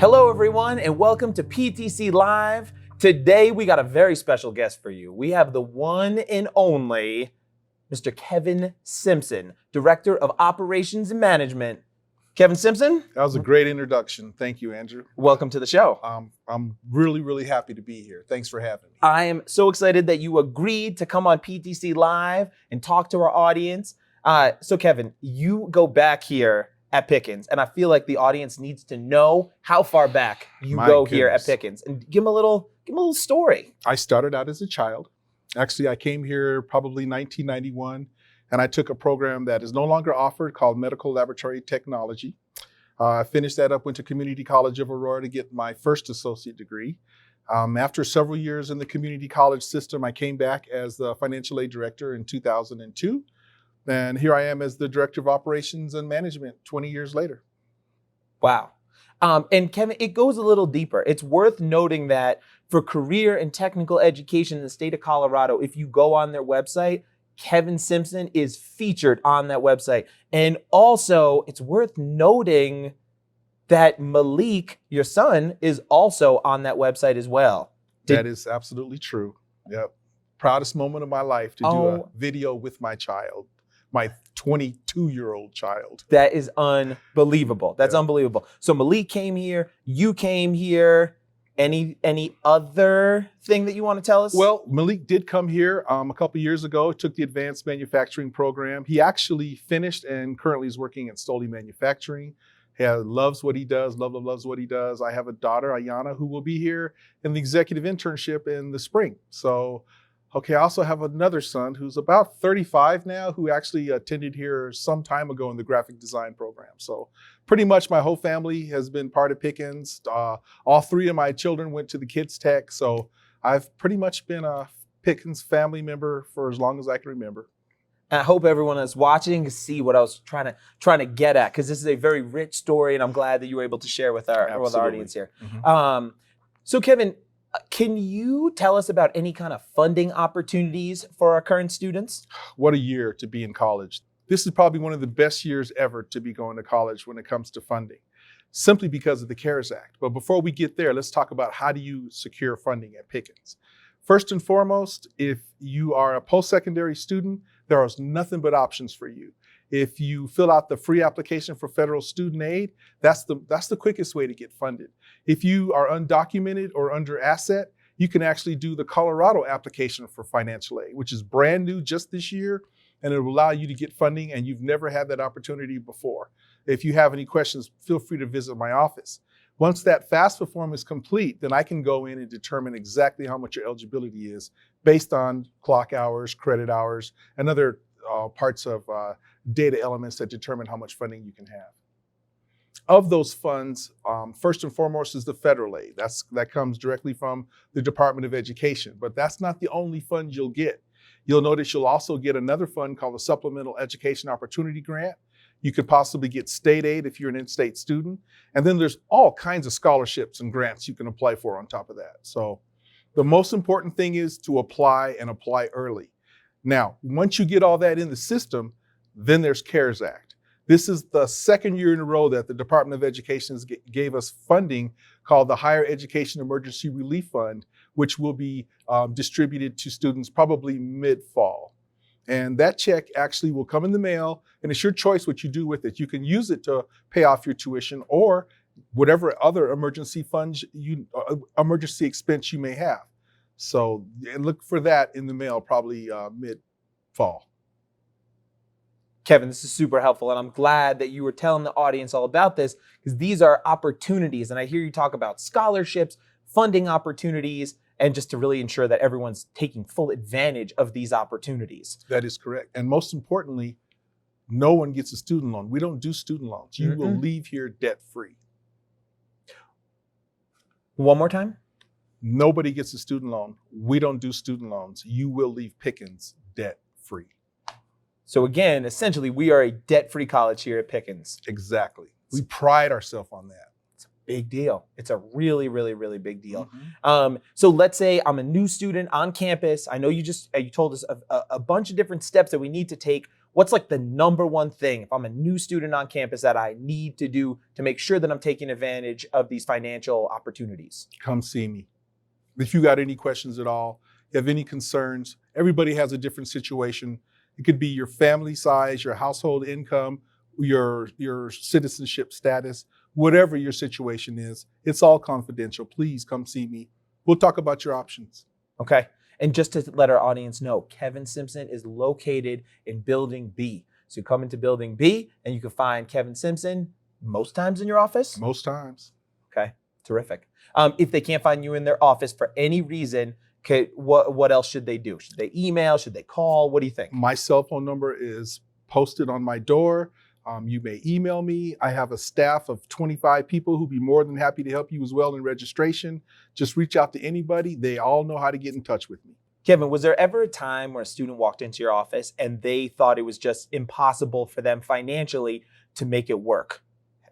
Hello, everyone, and welcome to PTC Live. Today, we got a very special guest for you. We have the one and only Mr. Kevin Simpson, Director of Operations and Management. Kevin Simpson? That was a great introduction. Thank you, Andrew. Welcome to the show. I'm really happy to be here. Thanks for having me. I am so excited that you agreed to come on PTC Live and talk to our audience. So, Kevin, you go back here at Pickens, and I feel like the audience needs to know how far back you go here at Pickens, and give them a little story. I started out as a child. Actually, I came here probably 1991, and I took a program that is no longer offered called Medical Laboratory Technology. I finished that up, went to Community College of Aurora to get my first associate degree. After several years in the community college system, I came back as the financial aid director in 2002. And here I am as the Director of Operations and Management 20 years later. Wow. And Kevin, it goes a little deeper. It's worth noting that for career and technical education in the state of Colorado, if you go on their website, Kevin Simpson is featured on that website. And also, it's worth noting that Malik, your son, is also on that website as well. That is absolutely true. Yep. Proudest moment of my life to do a video with my child. My 22-year-old child. That is unbelievable. That's unbelievable. So Malik came here, you came here. Any other thing that you want to tell us? Well, Malik did come here a couple years ago, took the advanced manufacturing program. He actually finished and currently is working at Stoli Manufacturing. He loves what he does, loves what he does. I have a daughter, Ayana, who will be here in the executive internship in the spring. So I also have another son who's about 35 now, who actually attended here some time ago in the graphic design program. So pretty much my whole family has been part of Pickens. All three of my children went to the Kids Tech. So I've pretty much been a Pickens family member for as long as I can remember. And I hope everyone that's watching can see what I was trying to get at, because this is a very rich story, and I'm glad that you were able to share with our audience here. Mm-hmm. So Kevin, can you tell us about any kind of funding opportunities for our current students? What a year to be in college. This is probably one of the best years ever to be going to college when it comes to funding, simply because of the CARES Act. But before we get there, let's talk about how do you secure funding at Pickens. First and foremost, if you are a post-secondary student, there is nothing but options for you. If you fill out the free application for federal student aid, that's the quickest way to get funded. If you are undocumented or under asset, you can actually do the Colorado application for financial aid, which is brand new just this year, and it will allow you to get funding, and you've never had that opportunity before. If you have any questions, feel free to visit my office. Once that FAFSA form is complete, then I can go in and determine exactly how much your eligibility is based on clock hours, credit hours, and other parts of data elements that determine how much funding you can have. Of those funds, first and foremost is the federal aid. That comes directly from the Department of Education, but that's not the only fund you'll get. You'll notice you'll also get another fund called the Supplemental Education Opportunity Grant. You could possibly get state aid if you're an in-state student. And then there's all kinds of scholarships and grants you can apply for on top of that. So the most important thing is to apply and apply early. Now, once you get all that in the system, then there's CARES Act. This is the second year in a row that the Department of Education gave us funding called the Higher Education Emergency Relief Fund, which will be distributed to students probably mid-fall. And that check actually will come in the mail, and it's your choice what you do with it. You can use it to pay off your tuition or whatever other emergency funds emergency expense you may have. So look for that in the mail probably mid-fall. Kevin, this is super helpful, and I'm glad that you were telling the audience all about this, because these are opportunities, and I hear you talk about scholarships, funding opportunities, and just to really ensure that everyone's taking full advantage of these opportunities. That is correct. And most importantly, no one gets a student loan. We don't do student loans. You will leave here debt-free. One more time? Nobody gets a student loan. We don't do student loans. You will leave Pickens debt-free. So again, essentially, we are a debt-free college here at Pickens. Exactly. We pride ourselves on that. Big deal. It's a really, really, really big deal. So let's say I'm a new student on campus. I know you told us a bunch of different steps that we need to take. what's like the number one thing if I'm a new student on campus that I need to do to make sure that I'm taking advantage of these financial opportunities? Come see me. If you got any questions at all, you have any concerns, everybody has a different situation. It could be your family size, your household income, your citizenship status, whatever your situation is. It's all confidential. Please come see me. We'll talk about your options. Okay. And just to let our audience know, Kevin Simpson is located in Building B. So you come into Building B and you can find Kevin Simpson most times in your office? Most times. Okay, terrific. If they can't find you in their office for any reason, what else should they do? Should they email? Should they call? What do you think? My cell phone number is posted on my door. You may email me. I have a staff of 25 people who'd be more than happy to help you as well in registration. Just reach out to anybody. They all know how to get in touch with me. Kevin, was there ever a time where a student walked into your office and they thought it was just impossible for them financially to make it work?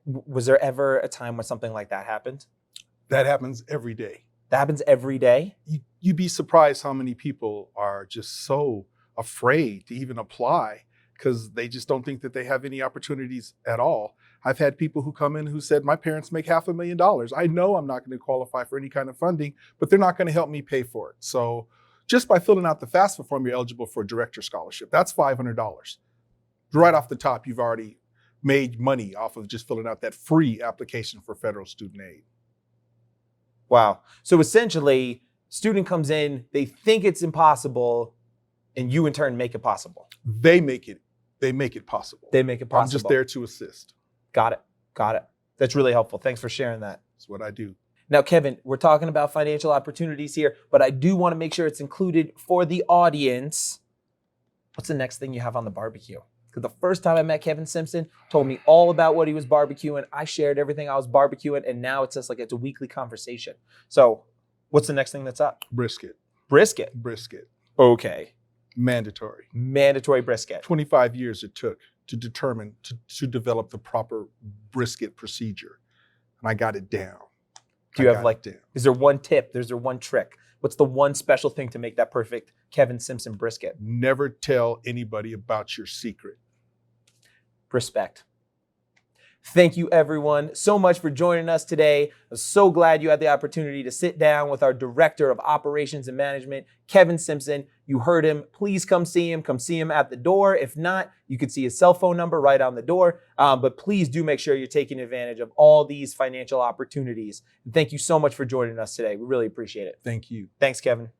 Was there ever a time when something like that happened? That happens every day. That happens every day? You'd be surprised how many people are just so afraid to even apply because they just don't think that they have any opportunities at all. I've had people who come in who said, my parents make $500,000. I know I'm not going to qualify for any kind of funding, but they're not going to help me pay for it. So just by filling out the FAFSA form, you're eligible for a director scholarship. That's $500. Right off the top, you've already made money off of just filling out that free application for federal student aid. Wow. So essentially, student comes in, they think it's impossible, and you in turn make it possible. They make it possible. They make it possible. I'm just there to assist. Got it. That's really helpful. Thanks for sharing that. That's what I do. Now, Kevin, we're talking about financial opportunities here, but I do want to make sure it's included for the audience. What's the next thing you have on the barbecue? Because the first time I met Kevin Simpson, told me all about what he was barbecuing. I shared everything I was barbecuing, and now it's just like it's a weekly conversation. So what's the next thing that's up? Brisket. Brisket? Okay. Mandatory brisket. 25 years it took to develop the proper brisket procedure. And I got it down. Do you have is there one tip? Is there one trick? What's the one special thing to make that perfect Kevin Simpson brisket? Never tell anybody about your secret. Respect. Thank you, everyone, so much for joining us today. I'm so glad you had the opportunity to sit down with our Director of Operations and Management, Kevin Simpson. You heard him. Please come see him. Come see him at the door. If not, you could see his cell phone number right on the door. But please do make sure you're taking advantage of all these financial opportunities. And thank you so much for joining us today. We really appreciate it. Thank you. Thanks, Kevin.